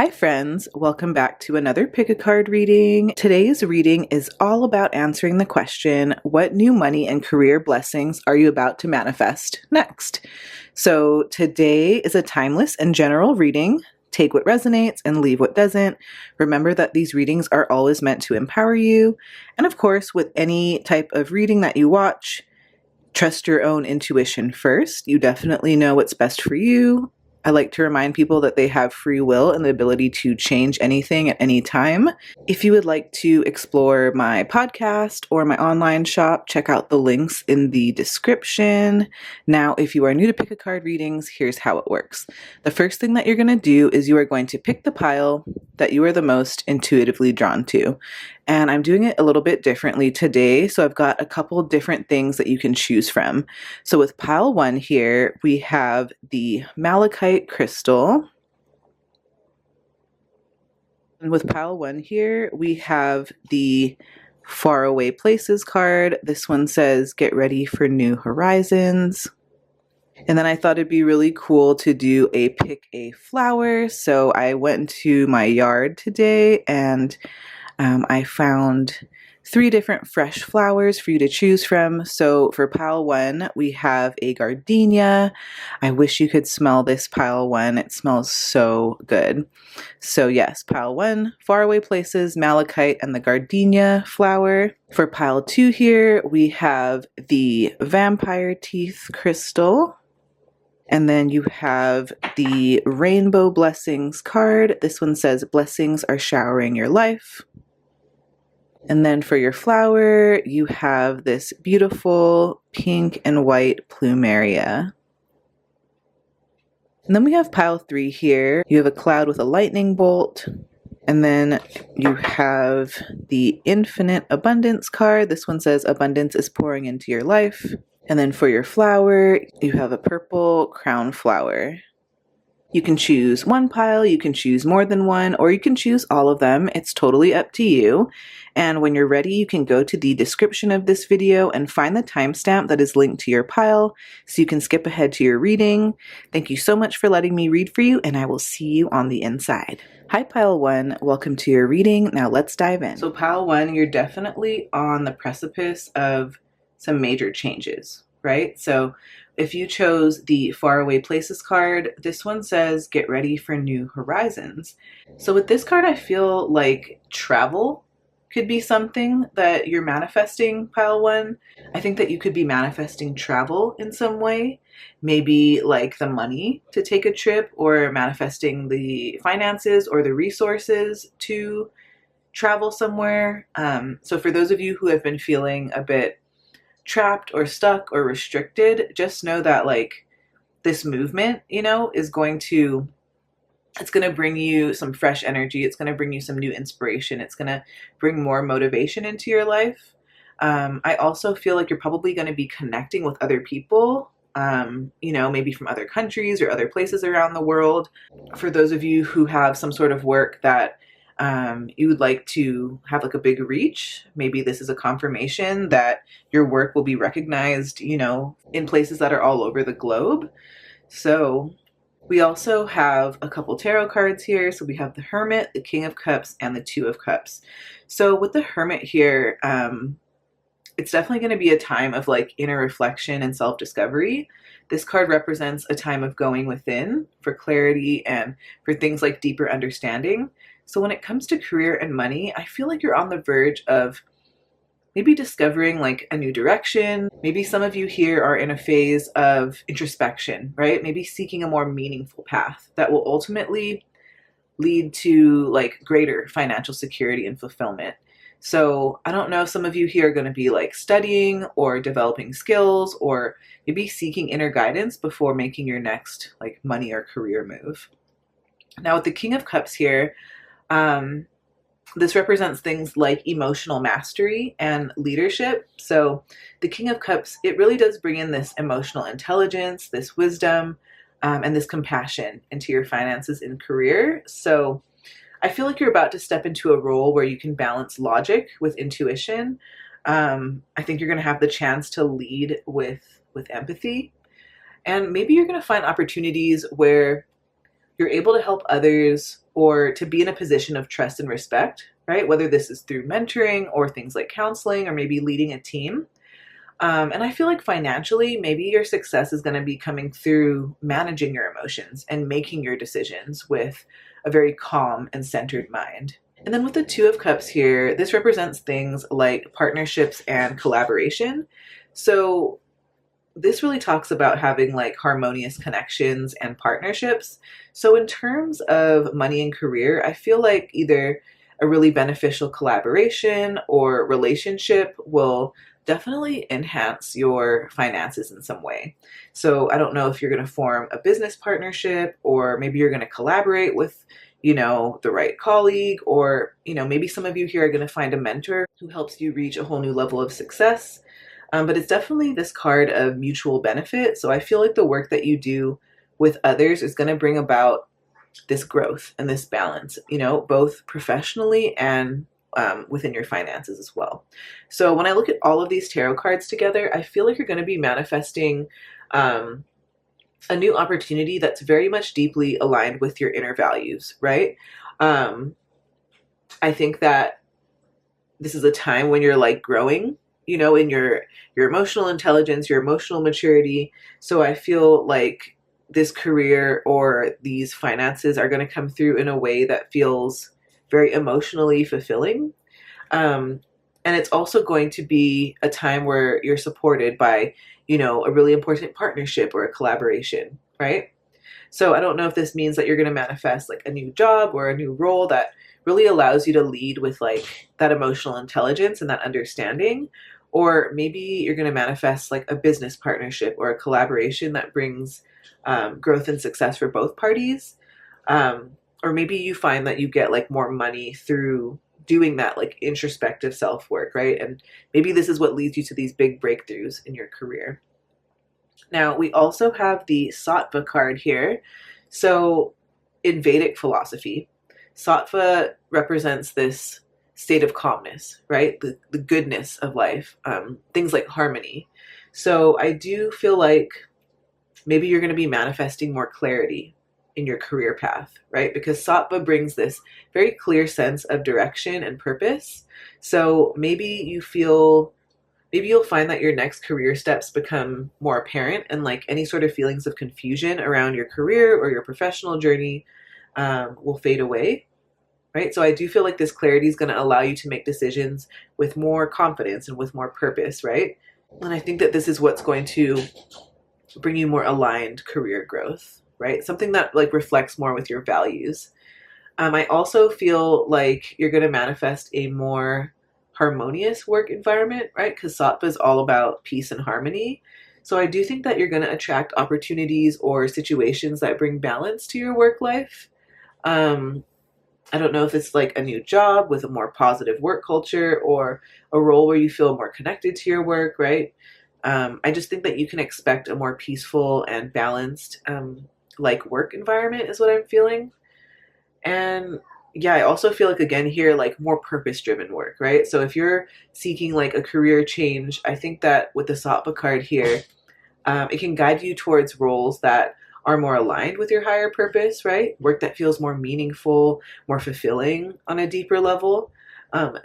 Hi friends, welcome back to another pick a card reading. Today's reading is all about answering the question, what new money and career blessings are you about to manifest next? So today is a timeless and general reading. Take what resonates and leave what doesn't. Remember that these readings are always meant to empower you. And of course, with any type of reading that you watch, trust your own intuition first. You definitely know what's best for you. I like to remind people that they have free will and the ability to change anything at any time. If you would like to explore my podcast or my online shop, check out the links in the description. Now, if you are new to pick a card readings, here's how it works. The first thing that you're going to do is you are going to pick the pile that you are the most intuitively drawn to. And I'm doing it a little bit differently today. So I've got a couple different things that you can choose from. So with pile 1 here, we have the Malachite crystal. And with pile 1 here, we have the Faraway Places card. This one says, get ready for new horizons. And then I thought it'd be really cool to do a pick a flower. So I went into my yard today and I found 3 different fresh flowers for you to choose from. So for pile 1, we have a Gardenia. I wish you could smell this pile 1. It smells so good. So yes, pile 1, Faraway Places, Malachite, and the Gardenia flower. For pile 2 here, we have the Vampire Teeth crystal. And then you have the Rainbow Blessings card. This one says, blessings are showering your life. And then for your flower, you have this beautiful pink and white Plumeria. And then we have pile 3 here. You have a cloud with a lightning bolt. And then you have the Infinite Abundance card. This one says, abundance is pouring into your life. And then for your flower, you have a purple crown flower. You can choose one pile, you can choose more than one, or you can choose all of them. It's totally up to you. And when you're ready, you can go to the description of this video and find the timestamp that is linked to your pile so you can skip ahead to your reading. Thank you so much for letting me read for you, and I will see you on the inside. Hi pile 1, welcome to your reading. Now let's dive in. So pile 1, you're definitely on the precipice of some major changes, right? So if you chose the Faraway Places card, this one says, get ready for new horizons. So with this card, I feel like travel could be something that you're manifesting, pile 1. I think that you could be manifesting travel in some way, maybe like the money to take a trip, or manifesting the finances or the resources to travel somewhere. So for those of you who have been feeling a bit trapped or stuck or restricted, just know that like this movement, is going to, it's going to bring you some fresh energy. It's going to bring you some new inspiration. It's going to bring more motivation into your life. I also feel like you're probably going to be connecting with other people, maybe from other countries or other places around the world. For those of you who have some sort of work that you would like to have like a big reach, maybe this is a confirmation that your work will be recognized, in places that are all over the globe. So we also have a couple tarot cards here. So we have the Hermit, the King of Cups, and the Two of Cups. So with the Hermit here, it's definitely going to be a time of like inner reflection and self-discovery. This card represents a time of going within for clarity and for things like deeper understanding. So when it comes to career and money, I feel like you're on the verge of maybe discovering like a new direction. Maybe some of you here are in a phase of introspection, right? Maybe seeking a more meaningful path that will ultimately lead to like greater financial security and fulfillment. So I don't know, some of you here are going to be like studying or developing skills, or maybe seeking inner guidance before making your next like money or career move. Now with the King of Cups here, this represents things like emotional mastery and leadership. So the King of Cups, it really does bring in this emotional intelligence, this wisdom, and this compassion into your finances and career. So I feel like you're about to step into a role where you can balance logic with intuition. I think you're going to have the chance to lead with empathy. And maybe you're going to find opportunities where you're able to help others or to be in a position of trust and respect, right? Whether this is through mentoring or things like counseling or maybe leading a team. And I feel like financially, maybe your success is going to be coming through managing your emotions and making your decisions with a very calm and centered mind. And then with the Two of Cups here, this represents things like partnerships and collaboration. So this really talks about having like harmonious connections and partnerships. So in terms of money and career, I feel like either a really beneficial collaboration or relationship will definitely enhance your finances in some way. So I don't know if you're going to form a business partnership, or maybe you're going to collaborate with, the right colleague, or, maybe some of you here are going to find a mentor who helps you reach a whole new level of success. But it's definitely this card of mutual benefit. So I feel like the work that you do with others is going to bring about this growth and this balance, both professionally and within your finances as well. So when I look at all of these tarot cards together, I feel like you're going to be manifesting a new opportunity that's very much deeply aligned with your inner values, right? I think that this is a time when you're like growing, in your emotional intelligence, your emotional maturity. So I feel like this career or these finances are going to come through in a way that feels very emotionally fulfilling. And it's also going to be a time where you're supported by, a really important partnership or a collaboration, right? So I don't know if this means that you're going to manifest like a new job or a new role that really allows you to lead with like that emotional intelligence and that understanding. Or maybe you're going to manifest like a business partnership or a collaboration that brings growth and success for both parties. Or maybe you find that you get like more money through doing that like introspective self-work, right? And maybe this is what leads you to these big breakthroughs in your career. Now, we also have the Sattva card here. So in Vedic philosophy, Sattva represents this state of calmness, right? The goodness of life, things like harmony. So I do feel like maybe you're going to be manifesting more clarity in your career path, right? Because Sattva brings this very clear sense of direction and purpose. So maybe you'll find that your next career steps become more apparent, and like any sort of feelings of confusion around your career or your professional journey will fade away, right? So I do feel like this clarity is going to allow you to make decisions with more confidence and with more purpose, right? And I think that this is what's going to bring you more aligned career growth, right? Something that like reflects more with your values. I also feel like you're going to manifest a more harmonious work environment, right? Because Sattva is all about peace and harmony. So I do think that you're going to attract opportunities or situations that bring balance to your work life. I don't know if it's like a new job with a more positive work culture, or a role where you feel more connected to your work, right? I just think that you can expect a more peaceful and balanced like work environment is what I'm feeling. And yeah, I also feel like again here, like more purpose driven work, right? So if you're seeking like a career change, I think that with the Sattva card here, it can guide you towards roles that are more aligned with your higher purpose, right? Work that feels more meaningful, more fulfilling on a deeper level.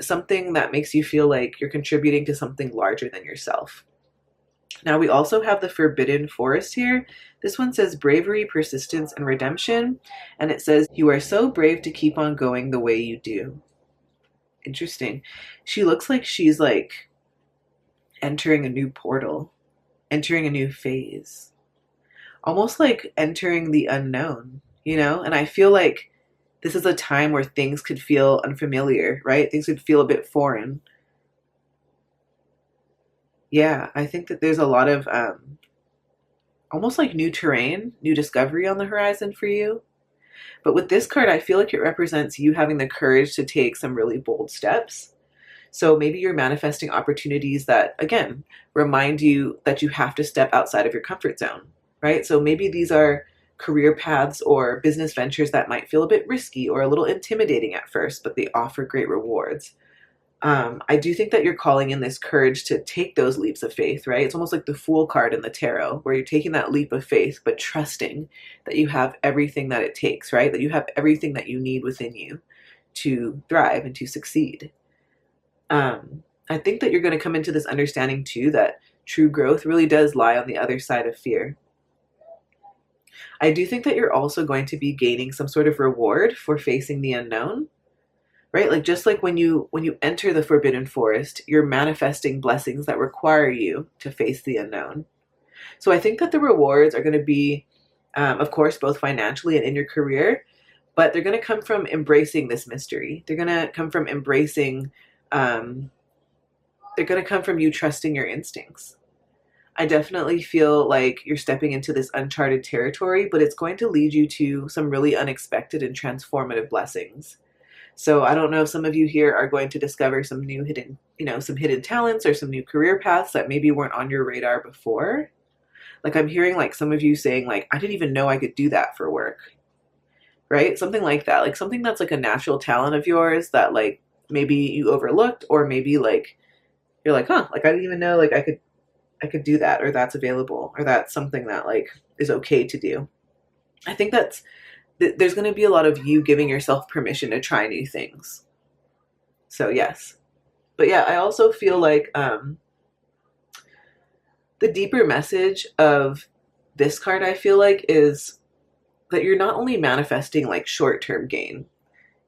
Something that makes you feel like you're contributing to something larger than yourself. Now we also have the Forbidden Forest here. This one says bravery, persistence, and redemption. And it says, you are so brave to keep on going the way you do. Interesting. She looks like she's like entering a new portal, entering a new phase, almost like entering the unknown, And I feel like this is a time where things could feel unfamiliar, right? Things could feel a bit foreign. Yeah, I think that there's a lot of almost like new terrain, new discovery on the horizon for you. But with this card, I feel like it represents you having the courage to take some really bold steps. So maybe you're manifesting opportunities that, again, remind you that you have to step outside of your comfort zone, right? So maybe these are career paths or business ventures that might feel a bit risky or a little intimidating at first, but they offer great rewards. I do think that you're calling in this courage to take those leaps of faith, right? It's almost like the Fool card in the tarot, where you're taking that leap of faith, but trusting that you have everything that it takes, right? That you have everything that you need within you to thrive and to succeed. I think that you're going to come into this understanding too that true growth really does lie on the other side of fear. I do think that you're also going to be gaining some sort of reward for facing the unknown, right? Like just like when you enter the forbidden forest, you're manifesting blessings that require you to face the unknown. So I think that the rewards are going to be, of course, both financially and in your career, but they're going to come from embracing this mystery. They're going to come from embracing, they're going to come from you trusting your instincts. I definitely feel like you're stepping into this uncharted territory, but it's going to lead you to some really unexpected and transformative blessings. So I don't know if some of you here are going to discover some new hidden, some hidden talents or some new career paths that maybe weren't on your radar before. Like I'm hearing like some of you saying like, I didn't even know I could do that for work, right? Something like that, like something that's like a natural talent of yours that like maybe you overlooked, or maybe like you're like, huh, like I didn't even know like I could do that, or that's available, or that's something that like is okay to do. I think there's going to be a lot of you giving yourself permission to try new things. So yes. But yeah, I also feel like the deeper message of this card, I feel like, is that you're not only manifesting like short-term gain,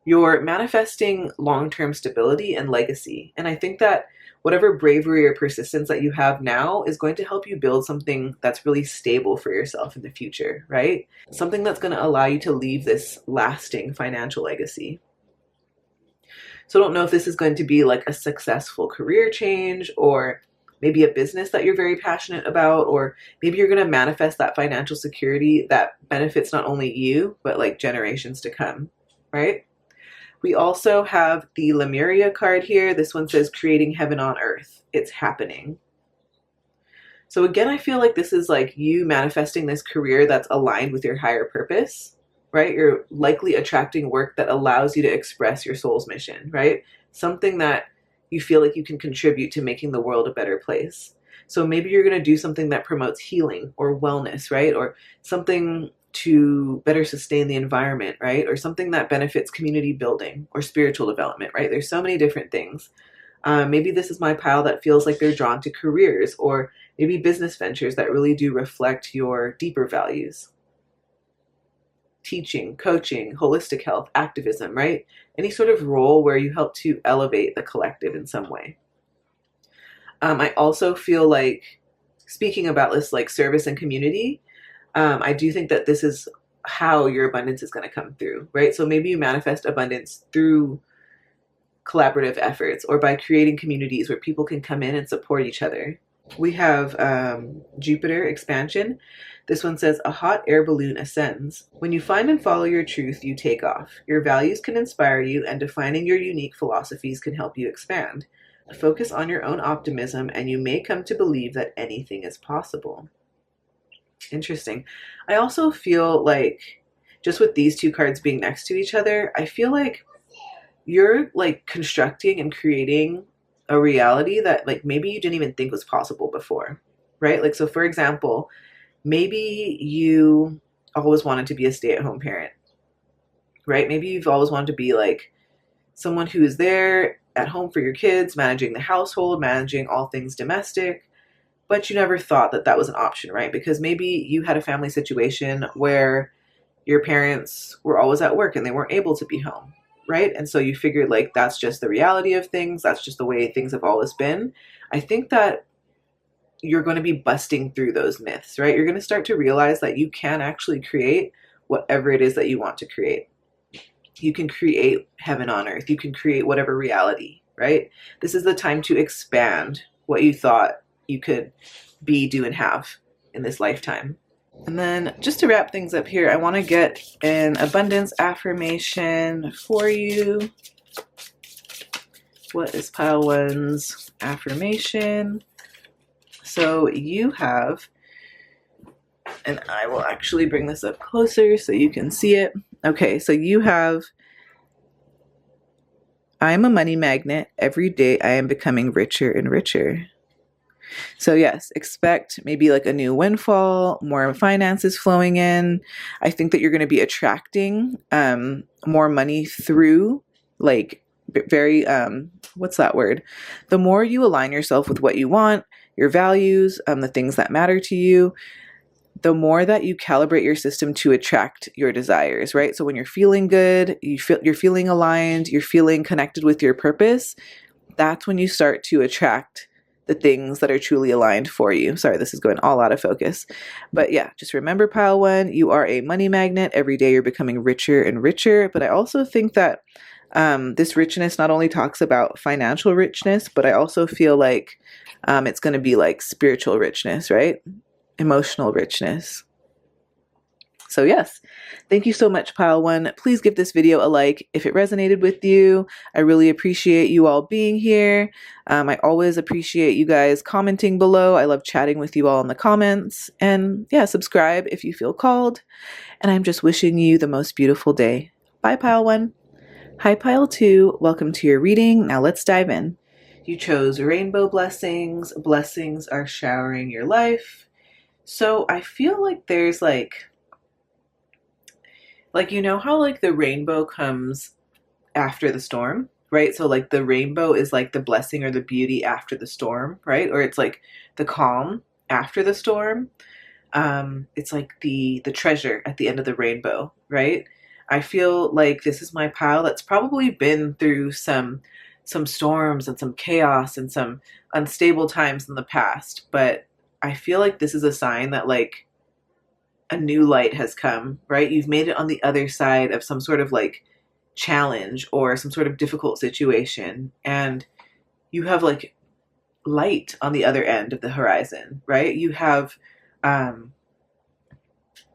you're manifesting long-term stability and legacy. And I think that whatever bravery or persistence that you have now is going to help you build something that's really stable for yourself in the future, right? Something that's going to allow you to leave this lasting financial legacy. So I don't know if this is going to be like a successful career change, or maybe a business that you're very passionate about, or maybe you're going to manifest that financial security that benefits not only you, but like generations to come, right? We also have the Plumeria card here. This one says creating heaven on earth. It's happening. So again, I feel like this is like you manifesting this career that's aligned with your higher purpose, right? You're likely attracting work that allows you to express your soul's mission, right? Something that you feel like you can contribute to making the world a better place. So maybe you're going to do something that promotes healing or wellness, right? Or something to better sustain the environment, right? Or something that benefits community building or spiritual development, right? There's so many different things. Maybe this is my pile that feels like they're drawn to careers, or maybe business ventures that really do reflect your deeper values. Teaching, coaching, holistic health, activism, right? Any sort of role where you help to elevate the collective in some way. I also feel like, speaking about this like service and community, I do think that this is how your abundance is going to come through, right? So maybe you manifest abundance through collaborative efforts, or by creating communities where people can come in and support each other. We have Jupiter expansion. This one says, a hot air balloon ascends. When you find and follow your truth, you take off. Your values can inspire you, and defining your unique philosophies can help you expand. Focus on your own optimism, and you may come to believe that anything is possible. Interesting. I also feel like, just with these two cards being next to each other, I feel like you're like constructing and creating a reality that like maybe you didn't even think was possible before, right? Like, so for example, maybe you always wanted to be a stay-at-home parent, right? Maybe you've always wanted to be like someone who is there at home for your kids, managing the household, managing all things domestic, but you never thought that that was an option, right? Because maybe you had a family situation where your parents were always at work and they weren't able to be home, right? And so you figured like that's just the reality of things. That's just the way things have always been. I think that you're going to be busting through those myths, right? You're going to start to realize that you can actually create whatever it is that you want to create. You can create heaven on earth. You can create whatever reality, right? This is the time to expand what you thought you could be, do, and have in this lifetime. And then just to wrap things up here, I want to get an abundance affirmation for you. What is pile one's affirmation? So you have, and I will actually bring this up closer so you can see it. Okay, so you have I'm a money magnet. Every day I am becoming richer and richer. So yes, expect maybe like a new windfall, more finances flowing in. I think that you're going to be attracting more money through like very what's that word? The more you align yourself with what you want, your values, the things that matter to you, the more that you calibrate your system to attract your desires, right? So when you're feeling good, you're feeling aligned, you're feeling connected with your purpose, that's when you start to attract the things that are truly aligned for you. Sorry, this is going all out of focus. But yeah, just remember, pile one, you are a money magnet. Every day you're becoming richer and richer. But I also think that this richness not only talks about financial richness, but I also feel like it's going to be like spiritual richness, right? Emotional richness. So yes, thank you so much, pile one. Please give this video a like if it resonated with you. I really appreciate you all being here. I always appreciate you guys commenting below. I love chatting with you all in the comments. And yeah, subscribe if you feel called. And I'm just wishing you the most beautiful day. Bye, pile one. Hi, pile two. Welcome to your reading. Now let's dive in. You chose rainbow blessings. Blessings are showering your life. So I feel like there's like, you know how like the rainbow comes after the storm, right? So like the rainbow is like the blessing or the beauty after the storm, right? Or it's like the calm after the storm. It's like the treasure at the end of the rainbow, right? I feel like this is my pile that's probably been through some storms and some chaos and some unstable times in the past, but I feel like this is a sign that like a new light has come, right? You've made it on the other side of some sort of like challenge or some sort of difficult situation, and you have like light on the other end of the horizon, right? You have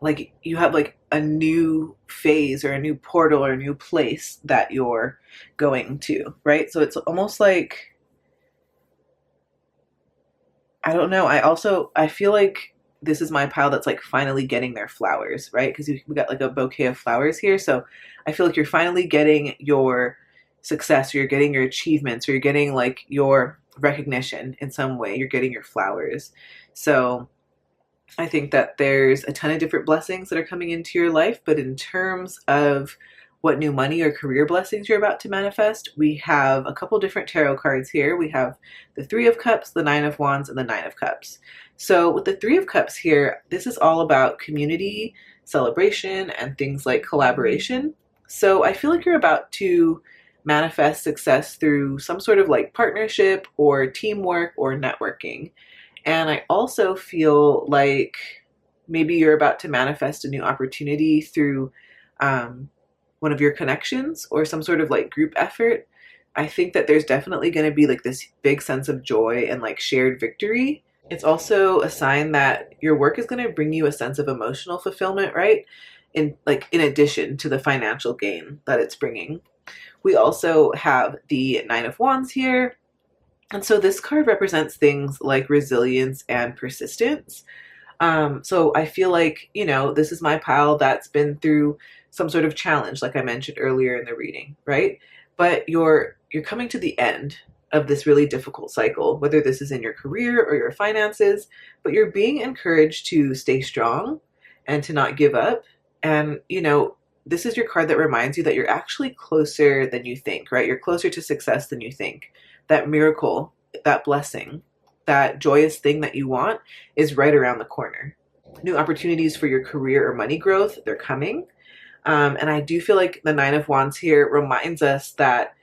like a new phase or a new portal or a new place that you're going to, right? So it's almost like, I don't know. I feel like this is my pile that's like finally getting their flowers, right? Because we got like a bouquet of flowers here. So I feel like you're finally getting your success, or you're getting your achievements, or you're getting like your recognition in some way. You're getting your flowers. So I think that there's a ton of different blessings that are coming into your life, but in terms of what new money or career blessings you're about to manifest, we have a couple different tarot cards here. We have the Three of Cups, the Nine of Wands, and the Nine of Cups. So with the Three of Cups here, this is all about community, celebration, and things like collaboration. So I feel like you're about to manifest success through some sort of like partnership or teamwork or networking. And I also feel like maybe you're about to manifest a new opportunity through one of your connections or some sort of like group effort. I think that there's definitely going to be like this big sense of joy and like shared victory. It's also a sign that your work is going to bring you a sense of emotional fulfillment, right? In addition to the financial gain that it's bringing. We also have the Nine of Wands here. And so this card represents things like resilience and persistence. So I feel like, you know, this is my pile that's been through some sort of challenge, like I mentioned earlier in the reading, right? But you're coming to the end of this really difficult cycle, whether this is in your career or your finances, but you're being encouraged to stay strong and to not give up. And, you know, this is your card that reminds you that you're actually closer than you think, right? You're closer to success than you think. That miracle, that blessing, that joyous thing that you want is right around the corner. New opportunities for your career or money growth, they're coming. And I do feel like the Nine of Wands here reminds us that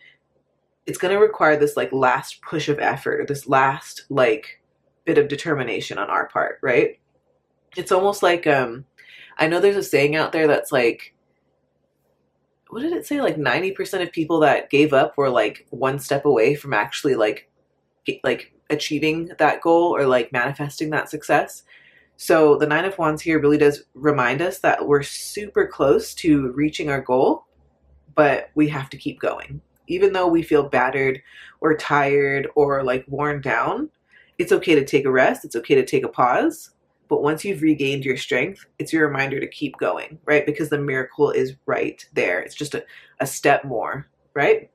it's going to require this like last push of effort, or this last like bit of determination on our part, right? It's almost like, I know there's a saying out there that's like, what did it say? Like 90% of people that gave up were like one step away from actually like achieving that goal or like manifesting that success. So the Nine of Wands here really does remind us that we're super close to reaching our goal, but we have to keep going. Even though we feel battered or tired or like worn down, it's okay to take a rest. It's okay to take a pause. But once you've regained your strength, it's your reminder to keep going, right? Because the miracle is right there. It's just a step more, right?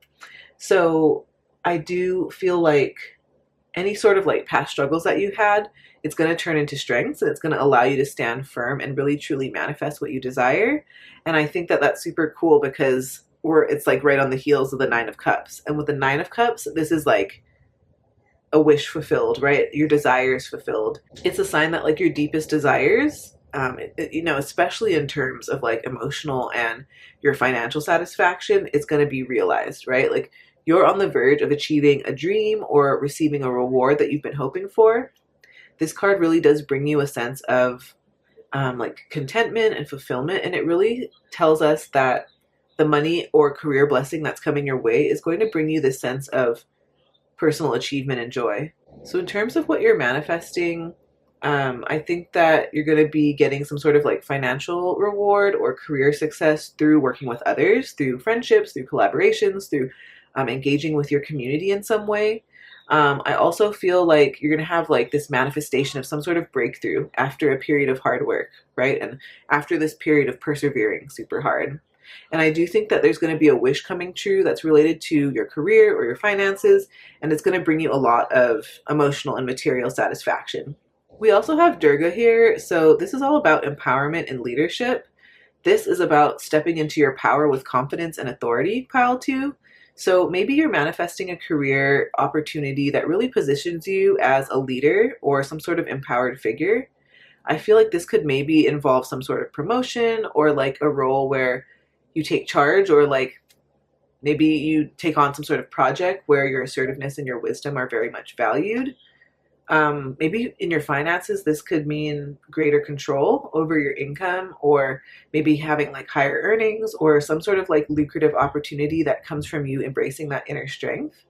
So I do feel like any sort of like past struggles that you had, it's going to turn into strengths, and it's going to allow you to stand firm and really truly manifest what you desire. And I think that that's super cool because it's like right on the heels of the 9 of Cups. And with the 9 of Cups, this is like a wish fulfilled, right? Your desires fulfilled. It's a sign that like your deepest desires, especially in terms of like emotional and your financial satisfaction, it's going to be realized, right? Like you're on the verge of achieving a dream or receiving a reward that you've been hoping for. This card really does bring you a sense of like contentment and fulfillment, and it really tells us that the money or career blessing that's coming your way is going to bring you this sense of personal achievement and joy. So in terms of what you're manifesting, I think that you're going to be getting some sort of like financial reward or career success through working with others, through friendships, through collaborations, through engaging with your community in some way. I also feel like you're going to have like this manifestation of some sort of breakthrough after a period of hard work, right? And after this period of persevering super hard. And I do think that there's going to be a wish coming true that's related to your career or your finances, and it's going to bring you a lot of emotional and material satisfaction. We also have Durga here, so this is all about empowerment and leadership. This is about stepping into your power with confidence and authority, pile 2. So maybe you're manifesting a career opportunity that really positions you as a leader or some sort of empowered figure. I feel like this could maybe involve some sort of promotion or like a role where you take charge, or like maybe you take on some sort of project where your assertiveness and your wisdom are very much valued. Maybe in your finances, this could mean greater control over your income, or maybe having like higher earnings or some sort of like lucrative opportunity that comes from you embracing that inner strength.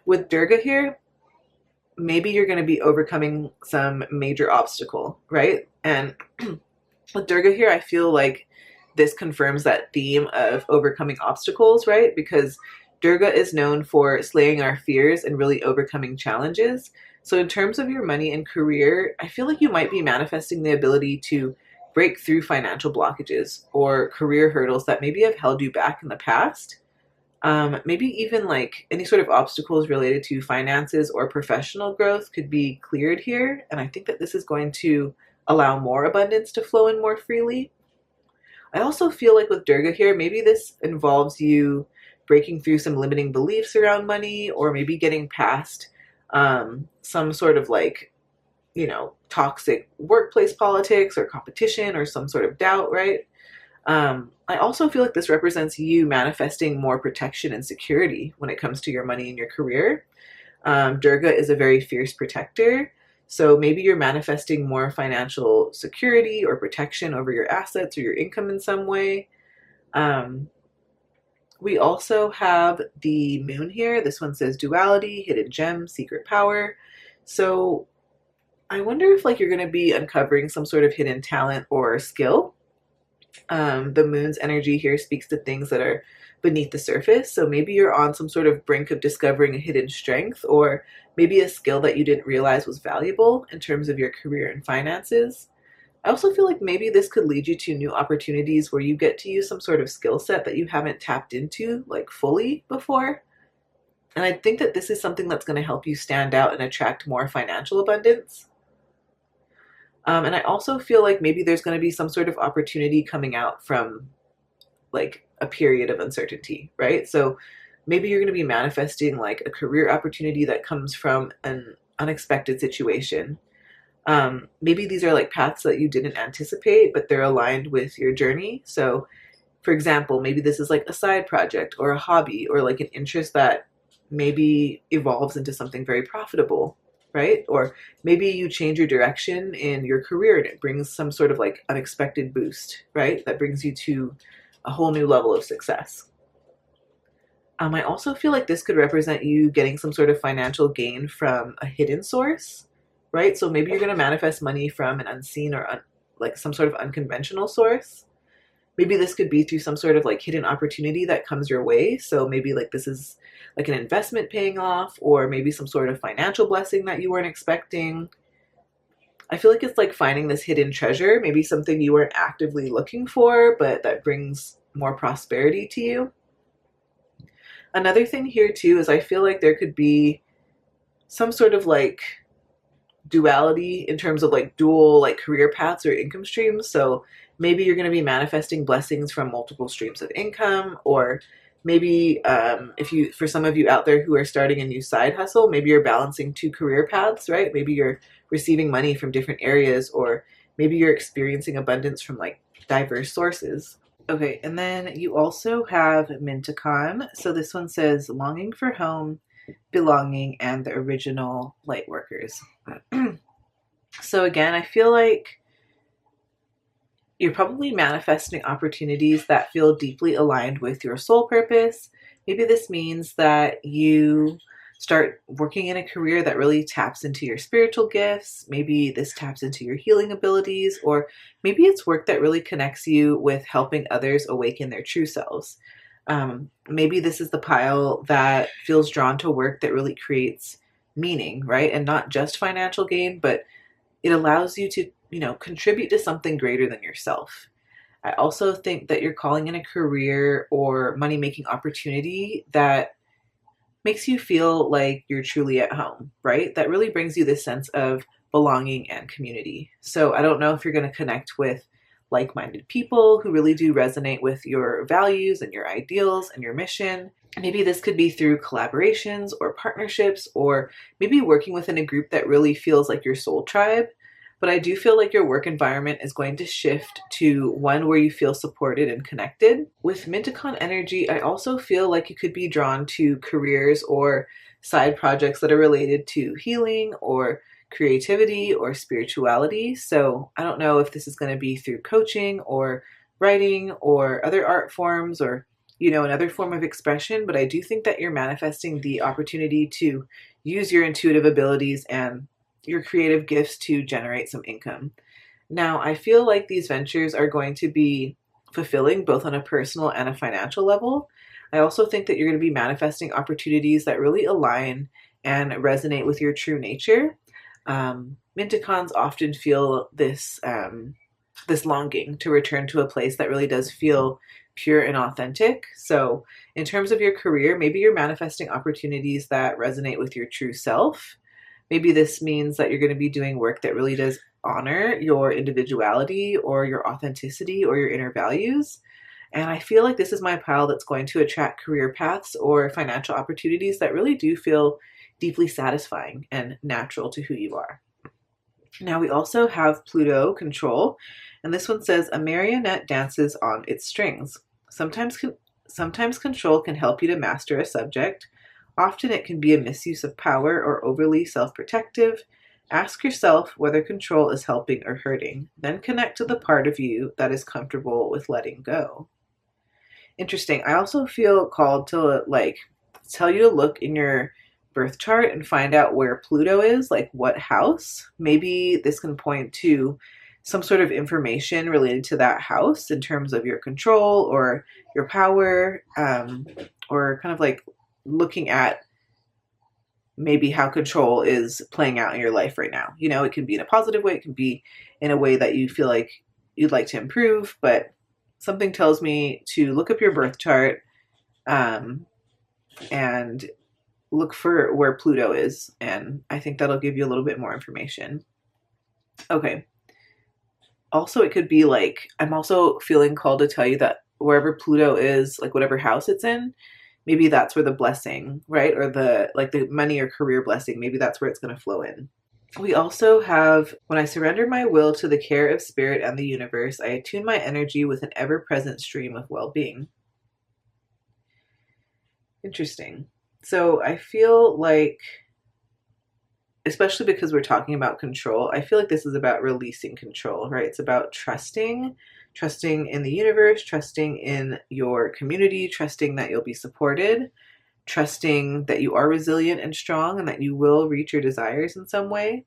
With Durga here, maybe you're going to be overcoming some major obstacle, right? And with Durga here, I feel like this confirms that theme of overcoming obstacles, right? Because Durga is known for slaying our fears and really overcoming challenges. So in terms of your money and career, I feel like you might be manifesting the ability to break through financial blockages or career hurdles that maybe have held you back in the past. Maybe even like any sort of obstacles related to finances or professional growth could be cleared here. And I think that this is going to allow more abundance to flow in more freely. I also feel like with Durga here, maybe this involves you breaking through some limiting beliefs around money, or maybe getting past some sort of like, toxic workplace politics or competition or some sort of doubt, right? I also feel like this represents you manifesting more protection and security when it comes to your money and your career. Durga is a very fierce protector. So maybe you're manifesting more financial security or protection over your assets or your income in some way. We also have the moon here. This one says duality, hidden gem, secret power. So I wonder if like you're going to be uncovering some sort of hidden talent or skill. The moon's energy here speaks to things that are beneath the surface. So maybe you're on some sort of brink of discovering a hidden strength, or maybe a skill that you didn't realize was valuable in terms of your career and finances. I also feel like maybe this could lead you to new opportunities where you get to use some sort of skill set that you haven't tapped into like fully before. And I think that this is something that's going to help you stand out and attract more financial abundance. And I also feel like maybe there's going to be some sort of opportunity coming out from like a period of uncertainty, right? So maybe you're going to be manifesting like a career opportunity that comes from an unexpected situation. Maybe these are like paths that you didn't anticipate, but they're aligned with your journey. So for example, maybe this is like a side project or a hobby or like an interest that maybe evolves into something very profitable, right? Or maybe you change your direction in your career and it brings some sort of like unexpected boost, right? That brings you to a whole new level of success. I also feel like this could represent you getting some sort of financial gain from a hidden source, right? So maybe you're going to manifest money from an unseen or like some sort of unconventional source. Maybe this could be through some sort of like hidden opportunity that comes your way. So maybe like this is like an investment paying off, or maybe some sort of financial blessing that you weren't expecting. I feel like it's like finding this hidden treasure, maybe something you weren't actively looking for, but that brings more prosperity to you. Another thing here too is I feel like there could be some sort of like duality in terms of like dual like career paths or income streams. So maybe you're going to be manifesting blessings from multiple streams of income, or maybe if you, for some of you out there who are starting a new side hustle, maybe you're balancing two career paths, right? Maybe you're receiving money from different areas, or maybe you're experiencing abundance from like diverse sources. Okay, and then you also have Minticon. So this one says longing for home, belonging, and the original light workers. So again, I feel like you're probably manifesting opportunities that feel deeply aligned with your soul purpose. Maybe this means that you start working in a career that really taps into your spiritual gifts. Maybe this taps into your healing abilities, or maybe it's work that really connects you with helping others awaken their true selves. Maybe this is the pile that feels drawn to work that really creates meaning, right? And not just financial gain, but it allows you to, contribute to something greater than yourself. I also think that you're calling in a career or money making opportunity that makes you feel like you're truly at home, right? That really brings you this sense of belonging and community. So I don't know if you're going to connect with like-minded people who really do resonate with your values and your ideals and your mission. Maybe this could be through collaborations or partnerships, or maybe working within a group that really feels like your soul tribe. But I do feel like your work environment is going to shift to one where you feel supported and connected. With Minticon energy, I also feel like you could be drawn to careers or side projects that are related to healing or creativity or spirituality. So I don't know if this is going to be through coaching or writing or other art forms, or another form of expression, but I do think that you're manifesting the opportunity to use your intuitive abilities and your creative gifts to generate some income. Now, I feel like these ventures are going to be fulfilling both on a personal and a financial level. I also think that you're going to be manifesting opportunities that really align and resonate with your true nature. Minticons often feel this longing to return to a place that really does feel pure and authentic. So in terms of your career, maybe you're manifesting opportunities that resonate with your true self. Maybe this means that you're going to be doing work that really does honor your individuality or your authenticity or your inner values. And I feel like this is my pile that's going to attract career paths or financial opportunities that really do feel deeply satisfying and natural to who you are. Now we also have Pluto control, and this one says a marionette dances on its strings. Sometimes control can help you to master a subject. Often it can be a misuse of power or overly self-protective. Ask yourself whether control is helping or hurting. Then connect to the part of you that is comfortable with letting go. Interesting. I also feel called to tell you to look in your birth chart and find out where Pluto is, like what house. Maybe this can point to some sort of information related to that house in terms of your control or your power, or kind of like looking at maybe how control is playing out in your life right now. It can be in a positive way, it can be in a way that you feel like you'd like to improve, but something tells me to look up your birth chart and look for where Pluto is, and I think that'll give you a little bit more information. Okay. Also, it could be like, I'm also feeling called to tell you that wherever Pluto is, like whatever house it's in, maybe that's where the blessing, right? Or the money or career blessing, maybe that's where it's going to flow in. We also have, when I surrender my will to the care of spirit and the universe, I attune my energy with an ever-present stream of well-being. Interesting. So I feel like, especially because we're talking about control, I feel like this is about releasing control, right? It's about trusting in the universe, trusting in your community, trusting that you'll be supported, trusting that you are resilient and strong and that you will reach your desires in some way.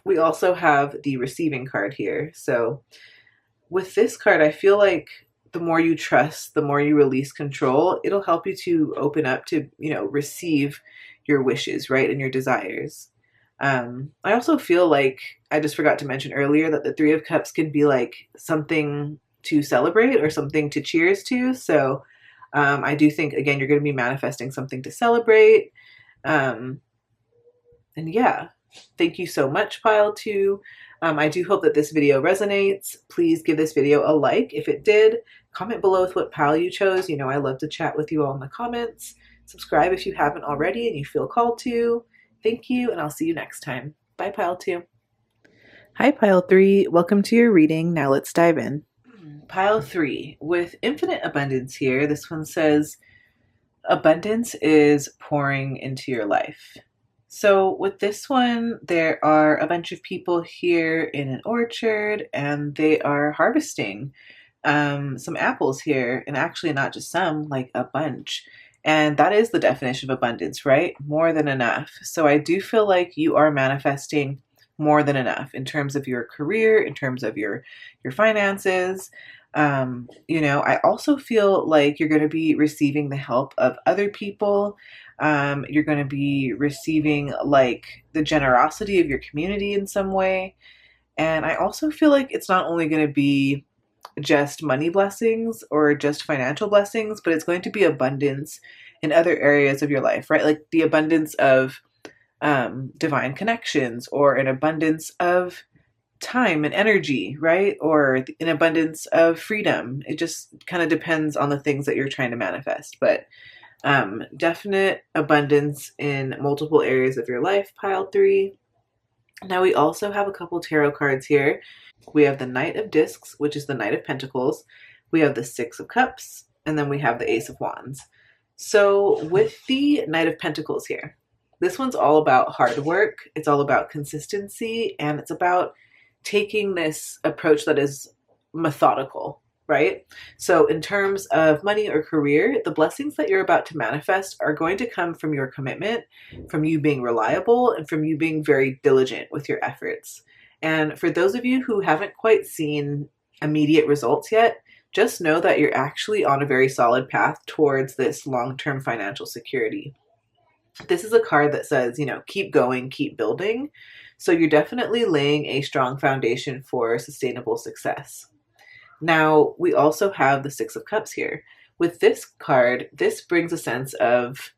We also have the receiving card here. So with this card, I feel like the more you trust, the more you release control, it'll help you to open up to, receive your wishes, right? And your desires. I also feel like, I just forgot to mention earlier that the Three of Cups can be like something to celebrate or something to cheers to. So I do think, again, you're going to be manifesting something to celebrate. And yeah, thank you so much, Pile 2. I do hope that this video resonates. Please give this video a like if it did. Comment below with what pile you chose. You know, I love to chat with you all in the comments. Subscribe if you haven't already and you feel called to. Thank you, and I'll see you next time. Bye, Pile 2. Hi, Pile 3. Welcome to your reading. Now let's dive in. Pile 3. With infinite abundance here, this one says, abundance is pouring into your life. So with this one, there are a bunch of people here in an orchard, and they are harvesting some apples here, and actually not just some, like a bunch. And that is the definition of abundance, right? More than enough. So I do feel like you are manifesting more than enough in terms of your career, in terms of your finances. You know, I also feel like you're going to be receiving the help of other people. You're going to be receiving like the generosity of your community in some way. And I also feel like it's not only going to be just money blessings or just financial blessings, but it's going to be abundance in other areas of your life, right? Like the abundance of divine connections, or an abundance of time and energy, right? Or an abundance of freedom. It just kind of depends on the things that you're trying to manifest, but definite abundance in multiple areas of your life, Pile 3. Now we also have a couple tarot cards here. We have the Knight of Discs, which is the Knight of Pentacles. We have the Six of Cups, and then we have the Ace of Wands. So with the Knight of Pentacles here, this one's all about hard work. It's all about consistency, and it's about taking this approach that is methodical, right? So in terms of money or career, the blessings that you're about to manifest are going to come from your commitment, from you being reliable, and from you being very diligent with your efforts. And for those of you who haven't quite seen immediate results yet, just know that you're actually on a very solid path towards this long-term financial security. This is a card that says, you know, keep going, keep building. So you're definitely laying a strong foundation for sustainable success. Now, we also have the Six of Cups here. With this card, this brings a sense of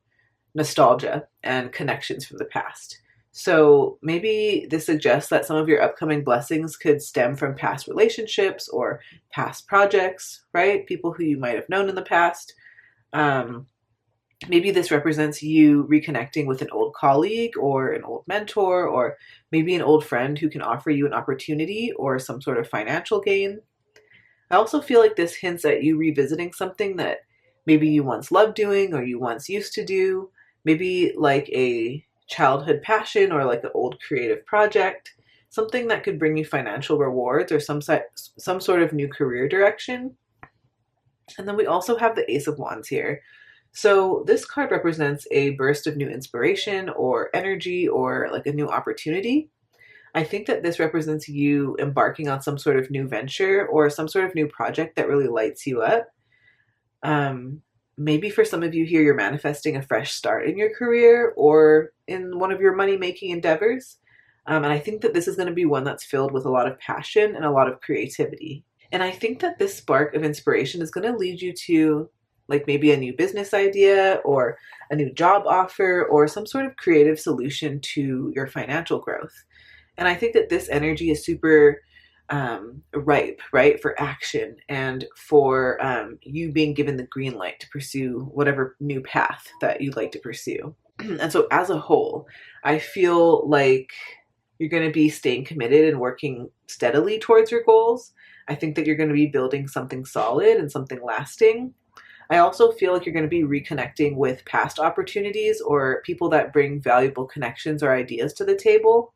nostalgia and connections from the past. So maybe this suggests that some of your upcoming blessings could stem from past relationships or past projects, right? People who you might have known in the past. Maybe this represents you reconnecting with an old colleague or an old mentor, or maybe an old friend who can offer you an opportunity or some sort of financial gain. I also feel like this hints at you revisiting something that maybe you once loved doing or you once used to do, maybe like a childhood passion or like an old creative project, something that could bring you financial rewards or some sort of new career direction. And then we also have the Ace of Wands here. So this card represents a burst of new inspiration or energy or like a new opportunity. I think that this represents you embarking on some sort of new venture or some sort of new project that really lights you up. Maybe for some of you here, you're manifesting a fresh start in your career or in one of your money-making endeavors. And I think that this is going to be one that's filled with a lot of passion and a lot of creativity. And I think that this spark of inspiration is going to lead you to like maybe a new business idea or a new job offer or some sort of creative solution to your financial growth. And I think that this energy is super ripe, right, for action and for you being given the green light to pursue whatever new path that you'd like to pursue. And so as a whole, I feel like you're going to be staying committed and working steadily towards your goals. I think that you're going to be building something solid and something lasting. I also feel like you're going to be reconnecting with past opportunities or people that bring valuable connections or ideas to the table.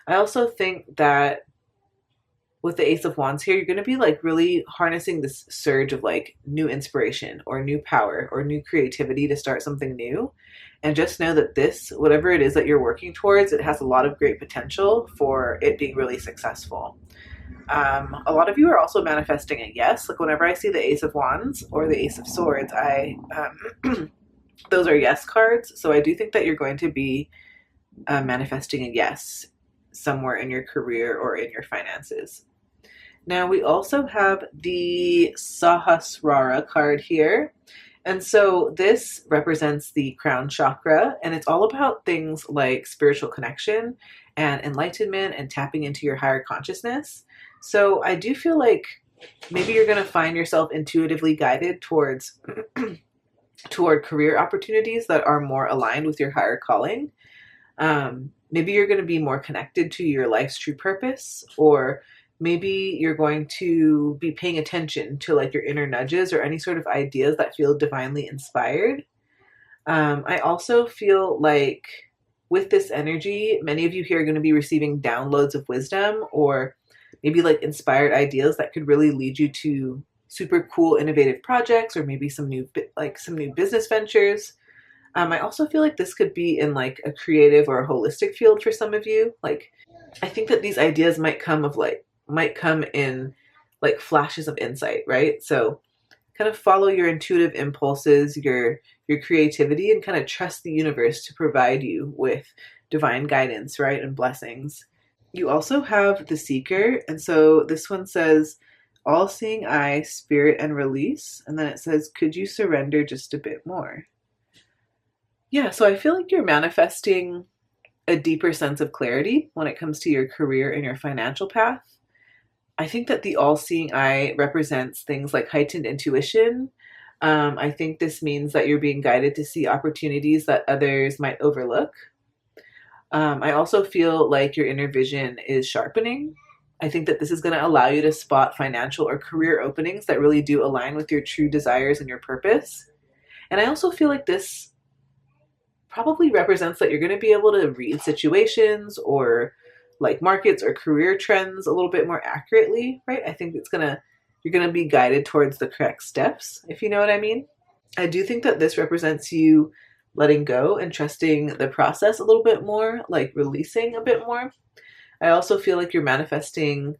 I also think that with the Ace of Wands here, you're going to be like really harnessing this surge of like new inspiration or new power or new creativity to start something new. And just know that this, whatever it is that you're working towards, it has a lot of great potential for it being really successful. A lot of you are also manifesting a yes. Like whenever I see the Ace of Wands or the Ace of Swords, those are yes cards. So I do think that you're going to be manifesting a yes somewhere in your career or in your finances. Now we also have the Sahasrara card here. And so this represents the crown chakra, and it's all about things like spiritual connection and enlightenment and tapping into your higher consciousness. So I do feel like maybe you're going to find yourself intuitively guided toward career opportunities that are more aligned with your higher calling. Maybe you're going to be more connected to your life's true purpose, or maybe you're going to be paying attention to like your inner nudges or any sort of ideas that feel divinely inspired. I also feel like with this energy, many of you here are going to be receiving downloads of wisdom, or maybe like inspired ideas that could really lead you to super cool innovative projects, or maybe some new business ventures. I also feel like this could be in like a creative or a holistic field for some of you. Like, I think that these ideas might come in like flashes of insight, right? So kind of follow your intuitive impulses, your creativity, and kind of trust the universe to provide you with divine guidance, right? And blessings. You also have the Seeker, and so this one says all seeing eye, spirit, and release. And then it says, could you surrender just a bit more? Yeah, so I feel like you're manifesting a deeper sense of clarity when it comes to your career and your financial path. I think that the all seeing eye represents things like heightened intuition. I think this means that you're being guided to see opportunities that others might overlook. I also feel like your inner vision is sharpening. I think that this is going to allow you to spot financial or career openings that really do align with your true desires and your purpose. And I also feel like this probably represents that you're going to be able to read situations or like markets or career trends a little bit more accurately, right? I think you're going to be guided towards the correct steps, if you know what I mean. I do think that this represents you letting go and trusting the process a little bit more, like releasing a bit more. I also feel like you're manifesting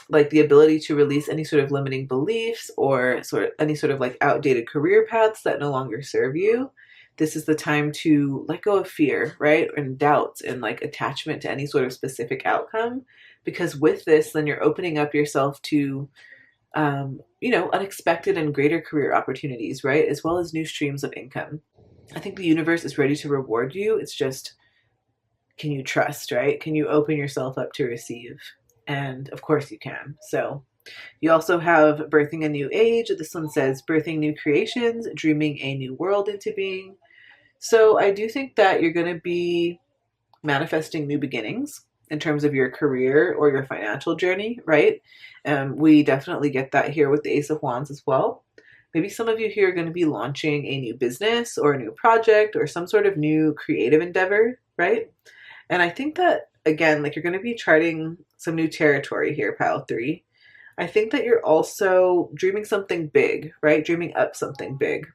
like the ability to release any sort of limiting beliefs or any sort of like outdated career paths that no longer serve you. This is the time to let go of fear, right? And doubts and like attachment to any sort of specific outcome. Because with this, then you're opening up yourself to, unexpected and greater career opportunities, right? As well as new streams of income. I think the universe is ready to reward you. It's just, can you trust, right? Can you open yourself up to receive? And of course you can. So you also have birthing a new age. This one says birthing new creations, dreaming a new world into being. So I do think that you're going to be manifesting new beginnings in terms of your career or your financial journey, right? We definitely get that here with the Ace of Wands as well. Maybe some of you here are going to be launching a new business or a new project or some sort of new creative endeavor, right? And I think that, again, like you're going to be charting some new territory here, pile 3. I think that you're also dreaming something big, right? Dreaming up something big.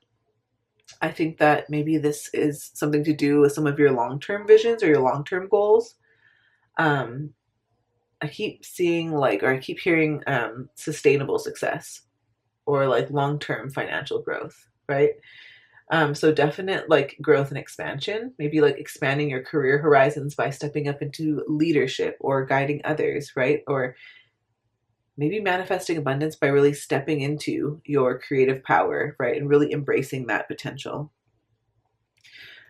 I think that maybe this is something to do with some of your long-term visions or your long-term goals. I keep seeing I keep hearing sustainable success or like long-term financial growth, right? So definite like growth and expansion, maybe like expanding your career horizons by stepping up into leadership or guiding others, right? Or maybe manifesting abundance by really stepping into your creative power, right? And really embracing that potential.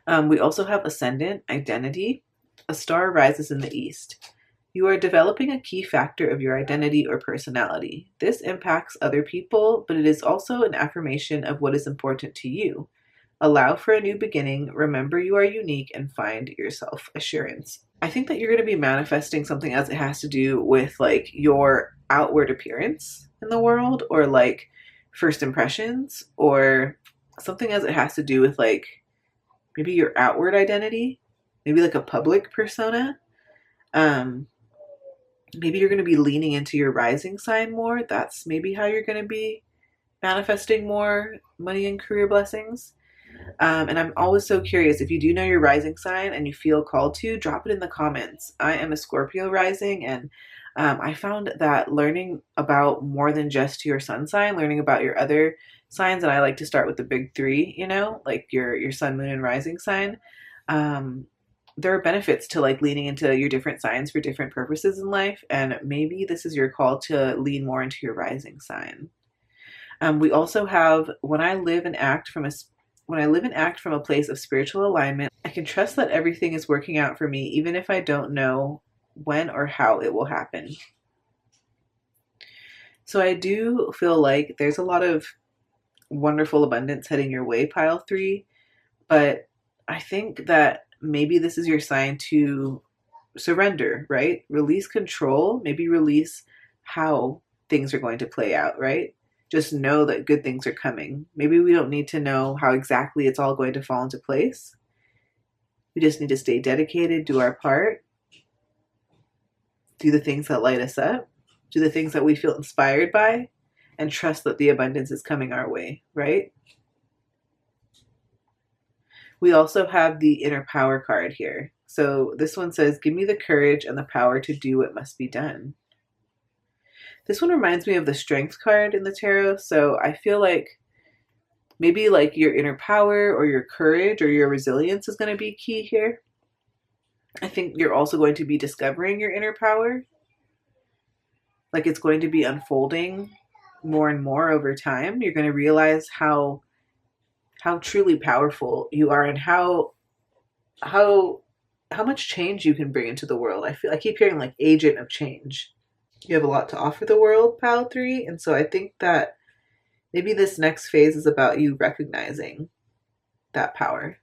We also have ascendant, identity. A star rises in the east. You are developing a key factor of your identity or personality. This impacts other people, but it is also an affirmation of what is important to you. Allow for a new beginning, remember you are unique, and find your self-assurance. I think that you're going to be manifesting something as it has to do with like your outward appearance in the world, or like first impressions, or something as it has to do with like maybe your outward identity, maybe like a public persona. Maybe you're going to be leaning into your rising sign more. That's maybe how you're going to be manifesting more money and career blessings. And I'm always so curious, if you do know your rising sign and you feel called to, drop it in the comments. I am a Scorpio rising, and I found that learning about more than just your sun sign, learning about your other signs, and I like to start with the big 3, like your sun, moon, and rising sign, there are benefits to like leaning into your different signs for different purposes in life, and maybe this is your call to lean more into your rising sign. We also have when I live and act from a place of spiritual alignment, I can trust that everything is working out for me, even if I don't know when or how it will happen. So I do feel like there's a lot of wonderful abundance heading your way, pile 3, but I think that maybe this is your sign to surrender, right? Release control, maybe release how things are going to play out, right? Just know that good things are coming. Maybe we don't need to know how exactly it's all going to fall into place. We just need to stay dedicated, do our part, do the things that light us up, do the things that we feel inspired by, and trust that the abundance is coming our way, right? We also have the inner power card here. So this one says, give me the courage and the power to do what must be done. This one reminds me of the strength card in the tarot. So I feel like maybe like your inner power or your courage or your resilience is going to be key here. I think you're also going to be discovering your inner power. Like it's going to be unfolding more and more over time. You're going to realize how truly powerful you are and how much change you can bring into the world. I keep hearing like agent of change. You have a lot to offer the world, pile 3, and so I think that maybe this next phase is about you recognizing that power.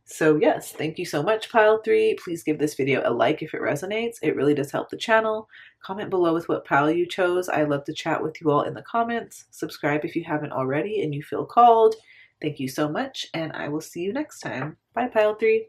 So yes, thank you so much, pile 3. Please give this video a like if it resonates. It really does help the channel. Comment below with what pile you chose. I love to chat with you all in the comments. Subscribe if you haven't already and you feel called. Thank you so much, and I will see you next time. Bye, pile 3.